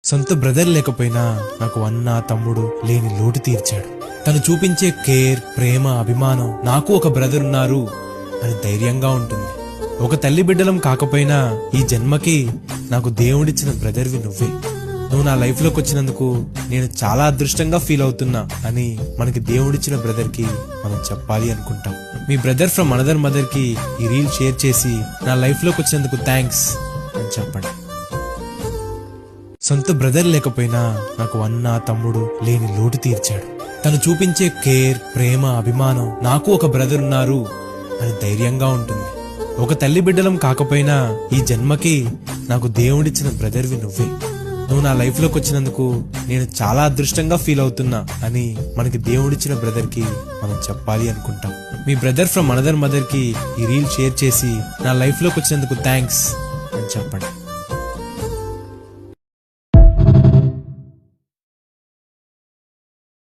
సొంత బ్రదర్ లేకపోయినా నాకు అన్న తమ్ముడు లేని లోటు తీర్చాడు. తను చూపించే కేర్, ప్రేమ, అభిమానం నాకు ఒక బ్రదర్ ఉన్నారు అని ధైర్యంగా ఉంటుంది. ఒక తల్లి బిడ్డలం కాకపోయినా ఈ జన్మకి నాకు దేవుడిచ్చిన బ్రదర్వి నువ్వే. నువ్వు నా లైఫ్ లోకి వచ్చినందుకు నేను చాలా అదృష్టంగా ఫీల్ అవుతున్నా అని మనకి దేవుడిచ్చిన బ్రదర్ కి మనం చెప్పాలి అనుకుంటాం. మీ బ్రదర్ ఫ్రమ్ అనదర్ మదర్ కి ఈ రీల్ షేర్ చేసి నా లైఫ్ లోకి వచ్చినందుకు థ్యాంక్స్ అని చెప్పండి. సొంత బ్రదర్ లేకపోయినా నాకు అన్న తమ్ముడు లేని లోటు తీర్చాడు. తను చూపించే కేర్, ప్రేమ, అభిమానం నాకు ఒక బ్రదర్ ఉన్నారు అని ధైర్యంగా ఉంటుంది. ఒక తల్లి బిడ్డలం కాకపోయినా ఈ జన్మకి నాకు దేవుడిచ్చిన బ్రదర్వి నువ్వే. నువ్వు నా లైఫ్ లోకి వచ్చినందుకు నేను చాలా అదృష్టంగా ఫీల్ అవుతున్నా అని మనకి దేవుడిచ్చిన బ్రదర్ కి మనం చెప్పాలి అనుకుంటాం. మీ బ్రదర్ ఫ్రమ్ అనదర్ మదర్ కి ఈ రీల్ షేర్ చేసి నా లైఫ్ లోకి వచ్చినందుకు థ్యాంక్స్ అని చెప్పండి.